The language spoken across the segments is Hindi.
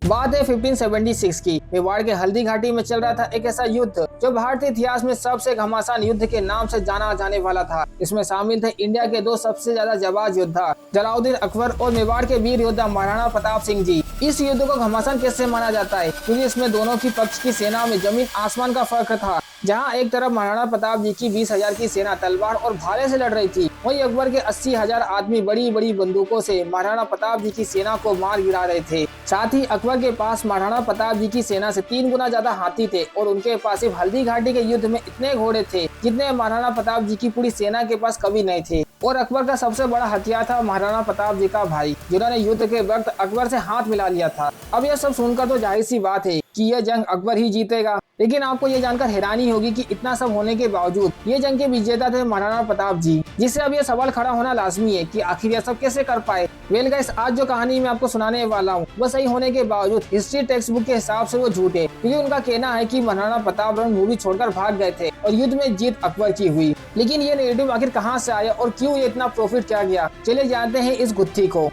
बात है 1576 की। मेवाड़ के हल्दी घाटी में चल रहा था एक ऐसा युद्ध जो भारतीय इतिहास में सबसे घमासान युद्ध के नाम से जाना जाने वाला था। इसमें शामिल थे इंडिया के दो सबसे ज्यादा जाबाज योद्धा जलालुद्दीन अकबर और मेवाड़ के वीर योद्धा महाराणा प्रताप सिंह जी। इस युद्ध को घमासान कैसे माना जाता है, क्योंकि इसमें दोनों की पक्ष की सेना में जमीन आसमान का फर्क था। जहां एक तरफ महाराणा प्रताप जी की 20,000 की सेना तलवार और भाले से लड़ रही थी, वहीं अकबर के 80,000 आदमी बड़ी बड़ी बंदूकों से महाराणा प्रताप जी की सेना को मार गिरा रहे थे। साथ ही अकबर के पास महाराणा प्रताप जी की सेना से 3 गुना ज्यादा हाथी थे और उनके पास सिर्फ हल्दी घाटी के युद्ध में इतने घोड़े थे जितने महाराणा प्रताप जी की पूरी सेना के पास कभी नहीं थे। और अकबर का सबसे बड़ा हथियार था महाराणा प्रताप जी का भाई, जिन्होंने युद्ध के वक्त अकबर से हाथ मिला लिया था। अब यह सब सुनकर तो जाहिर सी बात है कि यह जंग अकबर ही जीतेगा, लेकिन आपको ये जानकर हैरानी होगी कि इतना सब होने के बावजूद ये जंग के विजेता थे महाराणा प्रताप जी, जिससे अब ये सवाल खड़ा होना लाजमी है कि आखिर यह सब कैसे कर पाए। वेल गाइस, आज जो कहानी मैं आपको सुनाने वाला हूँ वो सही होने के बावजूद हिस्ट्री टेक्स्ट बुक के हिसाब से वो झूठ है, क्योंकि उनका कहना है कि महाराणा प्रताप रणभूमि छोड़कर भाग गए थे और युद्ध में जीत अकबर की हुई। लेकिन ये नेगेटिव आखिर कहाँ से आया और क्यों ये इतना प्रॉफिट किया गया, चलिए जानते हैं इस गुत्थी को।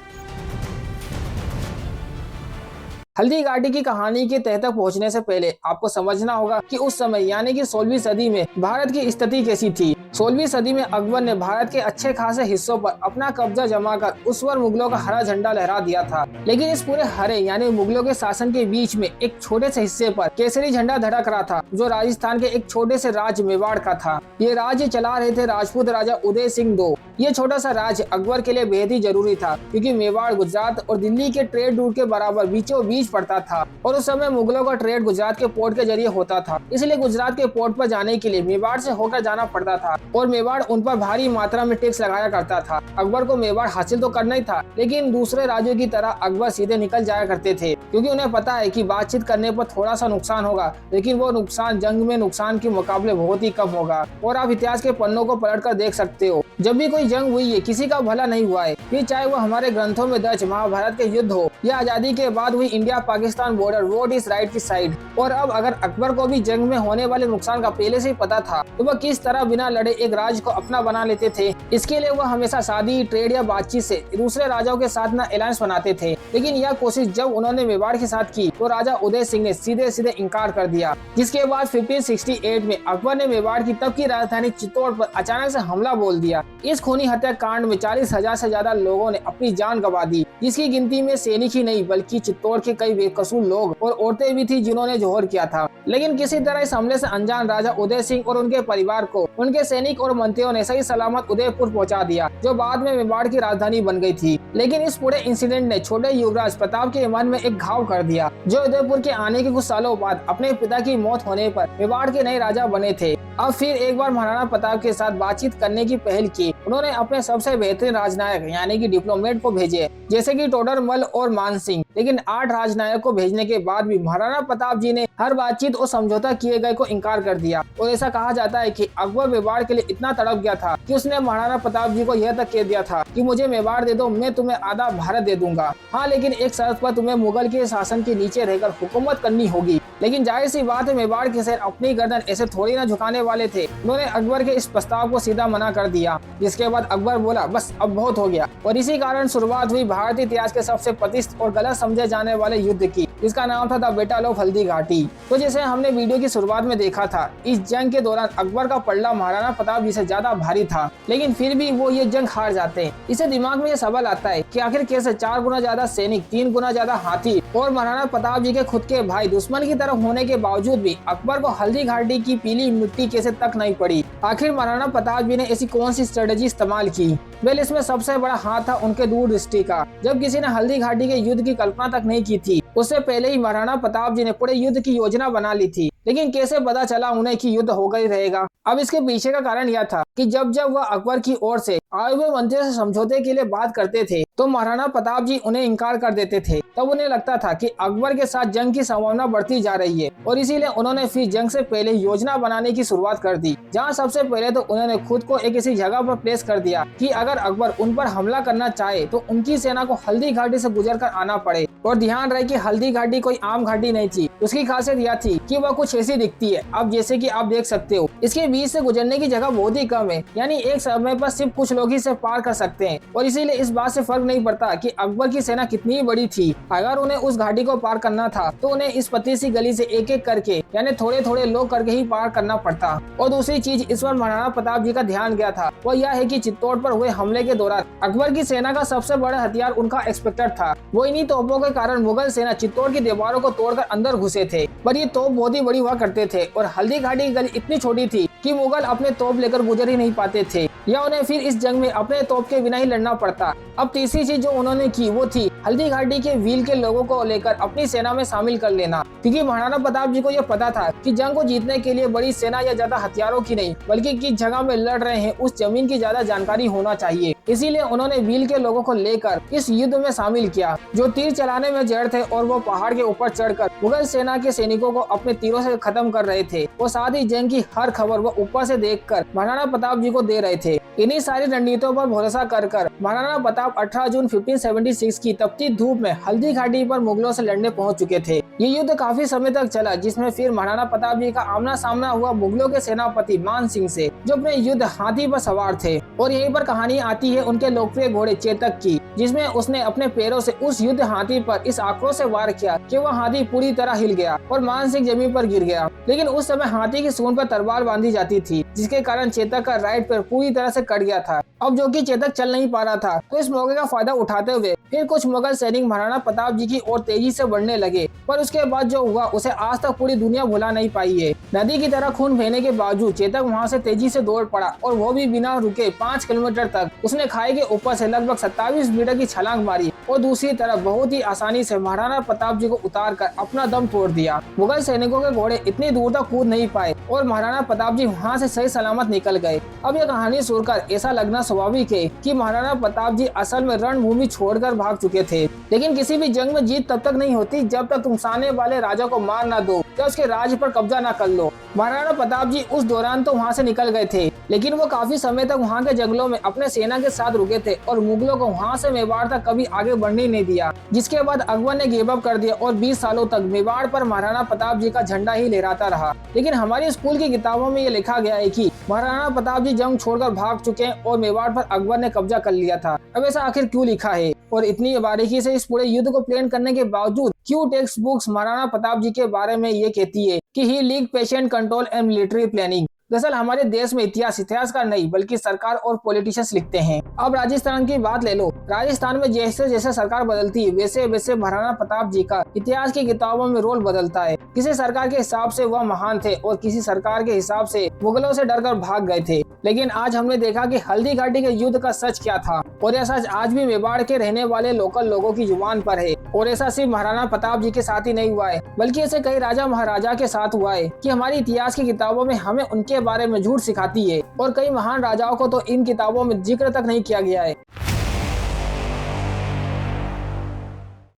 हल्दी घाटी की कहानी के तह तक पहुंचने से पहले आपको समझना होगा कि उस समय यानी कि 16वीं सदी में भारत की स्थिति कैसी थी। 16वीं सदी में अकबर ने भारत के अच्छे खासे हिस्सों पर अपना कब्जा जमाकर उस पर मुगलों का हरा झंडा लहरा दिया था। लेकिन इस पूरे हरे यानी मुगलों के शासन के बीच में एक छोटे से हिस्से पर केसरी झंडा धड़क रहा था, जो राजस्थान के एक छोटे से राज्य मेवाड़ का था। ये राज्य चला रहे थे राजपूत राजा उदय सिंह II। ये छोटा सा राज्य अकबर के लिए बेहद ही जरूरी था, क्योंकि मेवाड़ गुजरात और दिल्ली के ट्रेड रूट के बराबर बीचों बीच पड़ता था और उस समय मुगलों का ट्रेड गुजरात के पोर्ट के जरिए होता था। इसलिए गुजरात के पोर्ट पर जाने के लिए मेवाड़ से होकर जाना पड़ता था और मेवाड़ उन पर भारी मात्रा में टैक्स लगाया करता था। अकबर को मेवाड़ हासिल तो करना ही था, लेकिन दूसरे राज्यों की तरह अकबर सीधे निकल जाया करते थे, क्योंकि उन्हें पता है कि बातचीत करने पर थोड़ा सा नुकसान होगा, लेकिन वो नुकसान जंग में नुकसान के मुकाबले बहुत ही कम होगा। और आप इतिहास के पन्नों को पलट कर देख सकते हो, जब भी कोई जंग हुई है किसी का भला नहीं हुआ है, फिर चाहे वो हमारे ग्रंथों में दर्ज महाभारत के युद्ध हो या आजादी के बाद हुई India Pakistan border vote is right की साइड। और अब अगर अकबर को भी जंग में होने वाले नुकसान का पहले से ही पता था, तो वह किस तरह बिना लड़े एक राज्य को अपना बना लेते थे। इसके लिए वह हमेशा शादी, ट्रेड या बातचीत से दूसरे राजाओं के साथ न अलायंस बनाते थे। लेकिन यह कोशिश जब उन्होंने मेवाड़ के साथ की तो राजा उदय सिंह ने सीधे सीधे इनकार कर दिया, जिसके बाद 1568 में अकबर ने मेवाड़ की तब की राजधानी चित्तौड़ पर अचानक से हमला बोल दिया। इस खूनी हत्याकांड में 40,000 से ज्यादा लोगों ने अपनी जान गंवा दी, जिसकी गिनती में सैनिक ही नहीं बल्कि चित्तौड़ के कई बेकसूर लोग और औरतें भी थी जिन्होंने जोहर किया था। लेकिन किसी तरह इस हमले से अनजान राजा उदय सिंह और उनके परिवार को उनके सैनिक और मंत्रियों ने सही सलामत उदयपुर पहुंचा दिया, जो बाद में मेवाड़ की राजधानी बन गई थी। लेकिन इस पूरे इंसिडेंट ने छोटे युवराज प्रताप के मन में एक घाव कर दिया, जो उदयपुर के आने के कुछ सालों बाद अपने पिता की मौत होने पर मेवाड़ के नए राजा बने थे। अब फिर एक बार महाराणा प्रताप के साथ बातचीत करने की पहल की। उन्होंने अपने सबसे बेहतरीन राजनायक यानी कि डिप्लोमेट को भेजे, जैसे कि टोडरमल और मान सिंह। लेकिन 8 राजनायक को भेजने के बाद भी महाराणा प्रताप जी ने हर बातचीत और समझौता किए गए को इनकार कर दिया। और ऐसा कहा जाता है कि अकबर मेवाड़ के लिए इतना तड़प गया था कि उसने महाराणा प्रताप जी को यह तक कह दिया था कि मुझे मेवाड़ दे दो, मैं तुम्हें आधा भारत दे दूंगा। हाँ, लेकिन एक शर्त पर तुम्हें मुगल के शासन के नीचे रहकर हुकूमत करनी होगी। लेकिन जाहिर सी बात है, मेवाड़ के शहर अपनी गर्दन ऐसे थोड़ी ना झुकाने वाले थे। उन्होंने अकबर के इस प्रस्ताव को सीधा मना कर दिया, जिसके बाद अकबर बोला बस अब बहुत हो गया। और इसी कारण शुरुआत हुई भारतीय इतिहास के सबसे प्रतिष्ठित और गलत समझे जाने वाले युद्ध की, जिसका नाम था the battle of Haldi Ghati. तो जैसे हमने वीडियो की शुरुआत में देखा था, इस जंग के दौरान अकबर का पलड़ा महाराणा प्रताप जी से ज्यादा भारी था, लेकिन फिर भी वो ये जंग हार जाते हैं। इसे दिमाग में ये सवाल आता है कि आखिर कैसे 4 गुना ज्यादा सैनिक, 3 गुना ज्यादा हाथी और महाराणा प्रताप जी के खुद के भाई दुश्मन की तरफ होने के बावजूद भी अकबर को हल्दी घाटी की पीली मिट्टी कैसे तक नहीं पड़ी। आखिर महाराणा प्रताप जी ने ऐसी कौन सी स्ट्रेटेजी इस्तेमाल की? वेल, इसमें सबसे बड़ा हाथ था उनके दूरदृष्टि का। जब किसी ने हल्दी घाटी के युद्ध की कल्पना तक नहीं की थी, उससे पहले ही महाराणा प्रताप जी ने पूरे युद्ध की योजना बना ली थी। लेकिन कैसे पता चला उन्हें कि युद्ध होगा ही रहेगा? अब इसके पीछे का कारण यह था कि जब जब वह अकबर की ओर से आए हुए मंत्रियों से समझौते के लिए बात करते थे, तो महाराणा प्रताप जी उन्हें इनकार कर देते थे। तब उन्हें लगता था कि अकबर के साथ जंग की संभावना बढ़ती जा रही है, और इसीलिए उन्होंने फिर जंग से पहले योजना बनाने की शुरुआत कर दी। जहां सबसे पहले तो उन्होंने खुद को एक ऐसी जगह पर प्लेस कर दिया कि अगर अकबर उन पर हमला करना चाहे तो उनकी सेना को हल्दी घाटी से गुजर कर आना पड़े। और ध्यान रहे कि हल्दी घाटी कोई आम घाटी नहीं थी। उसकी खासियत यह थी कि वह कुछ ऐसी दिखती है। अब जैसे कि आप देख सकते हो, इसके बीच से गुजरने की जगह बहुत ही कम है, यानी एक समय पर सिर्फ कुछ लोग ही इसे पार कर सकते हैं। और इसीलिए इस बात से फर्क नहीं पड़ता कि अकबर की सेना कितनी बड़ी थी, अगर उन्हें उस घाटी को पार करना था तो उन्हें इस पतली सी गली से एक एक करके, यानी थोड़े थोड़े लोग करके ही पार करना पड़ता। और दूसरी चीज इस पर महाराणा प्रताप जी का ध्यान गया था, वो यह है कि चित्तौड़ पर हुए हमले के दौरान अकबर की सेना का सबसे बड़ा हथियार उनका एक्सपेक्टर था। वो इन्हीं तोपों के कारण मुगल सेना चित्तौड़ की दीवारों को तोड़कर अंदर घुसे थे, पर ये तोप बहुत ही बड़ी हुआ करते थे और हल्दी घाटी की गली इतनी छोटी थी कि मुगल अपने तोप लेकर गुजर ही नहीं पाते थे, या उन्हें फिर इस जंग में अपने तोप के बिना ही लड़ना पड़ता। अब तीसरी चीज जो उन्होंने की वो थी हल्दी घाटी के व्हील के लोगों को लेकर अपनी सेना में शामिल कर लेना, क्योंकि महाराणा प्रताप जी को यह पता था कि जंग को जीतने के लिए बड़ी सेना या ज्यादा हथियारों की नहीं, बल्कि किस जगह में लड़ रहे हैं उस जमीन की ज्यादा जानकारी होना चाहिए। इसीलिए उन्होंने व्हील के लोगों को लेकर इस युद्ध में शामिल किया, जो तीर चलाने में जड़ थे और वो पहाड़ के ऊपर चढ़कर मुगल सेना के सैनिकों को अपने तीरों से खत्म कर रहे थे। वो साथ ही जंग की हर खबर वो ऊपर से देखकर महाराणा प्रताप जी को दे रहे थे। इन्हीं सारी रणनीतियों पर भरोसा कर महाराणा प्रताप 18 जून 1576 की तपती धूप में हल्दी घाटी पर मुगलों से लड़ने पहुंच चुके थे। ये युद्ध काफी समय तक चला, जिसमें फिर महाराणा प्रताप जी का आमना सामना हुआ मुगलों के सेनापति मान सिंह से, जो अपने युद्ध हाथी पर सवार थे। और यहीं पर कहानी आती है उनके लोकप्रिय घोड़े चेतक की, जिसमें उसने अपने पैरों से उस युद्ध हाथी पर इस आक्रोश से वार किया कि वह हाथी पूरी तरह हिल गया और मान सिंह जमीन पर गिर गया। लेकिन उस समय हाथी की सूंड पर तलवार बांधी जाती थी, जिसके कारण चेतक का राइट पैर पूरी तरह से कट गया था। अब जो कि चेतक चल नहीं पा रहा था, तो इस मौके का फायदा उठाते हुए फिर कुछ मुगल सैनिक महाराणा प्रताप जी की ओर तेजी से बढ़ने लगे। पर उसके बाद जो हुआ उसे आज तक पूरी दुनिया भुला नहीं पाई है। नदी की तरह खून बहने के बावजूद चेतक वहां से तेजी से दौड़ पड़ा, और वो भी बिना रुके 5 किलोमीटर तक। उसने खाई के ऊपर से लगभग 27 मीटर की छलांग मारी और दूसरी तरफ बहुत ही आसानी से महाराणा प्रताप जी को उतार कर अपना दम तोड़ दिया। मुगल सैनिकों के घोड़े इतनी दूर तक कूद नहीं पाए और महाराणा प्रताप जी वहाँ से सही सलामत निकल गए। अब यह कहानी सुनकर ऐसा लगना स्वाभाविक है कि महाराणा प्रताप जी असल में रणभूमि छोड़कर भाग चुके थे। लेकिन किसी भी जंग में जीत तब तक नहीं होती जब तक तुम सामने वाले राजा को मार ना दो या उसके राज्य पर कब्जा ना कर लो। महाराणा प्रताप जी उस दौरान तो वहाँ से निकल गए थे, लेकिन वो काफी समय तक वहाँ के जंगलों में अपने सेना के साथ रुके थे और मुगलों को वहाँ से मेवाड़ तक कभी आगे बढ़ने नहीं दिया। जिसके बाद अकबर ने गिव अप कर दिया और 20 सालों तक मेवाड़ पर महाराणा प्रताप जी का झंडा ही लहराता रहा। लेकिन हमारी स्कूल की किताबों में ये लिखा गया है कि महाराणा प्रताप जी जंग छोड़कर भाग चुके हैं और मेवाड़ पर अकबर ने कब्जा कर लिया था। अब ऐसा आखिर क्यों लिखा है और इतनी बारीकी से इस पूरे युद्ध को प्लान करने के बावजूद क्यों टेक्स्ट बुक्स महाराणा प्रताप जी के बारे में ये कहती है कि he lead patient control and military planning. दरअसल हमारे देश में इतिहासकार नहीं बल्कि सरकार और पॉलिटिशियंस लिखते हैं। अब राजस्थान की बात ले लो, राजस्थान में जैसे जैसे सरकार बदलती है वैसे वैसे महाराणा प्रताप जी का इतिहास की किताबों में रोल बदलता है। किसी सरकार के हिसाब से वह महान थे और किसी सरकार के हिसाब से मुगलों से डरकर भाग गए थे। लेकिन आज हमने देखा कि हल्दी घाटी के युद्ध का सच क्या था, और यह सच आज भी मेवाड़ के रहने वाले लोकल लोगों की जुबान पर है। और ऐसा सिर्फ महाराणा प्रताप जी के साथ ही नहीं हुआ है, बल्कि ऐसे कई राजा महाराजा के साथ हुआ है कि हमारी इतिहास की किताबों में हमें उनके बारे में झूठ सिखाती है, और कई महान राजाओं को तो इन किताबों में जिक्र तक नहीं किया गया है।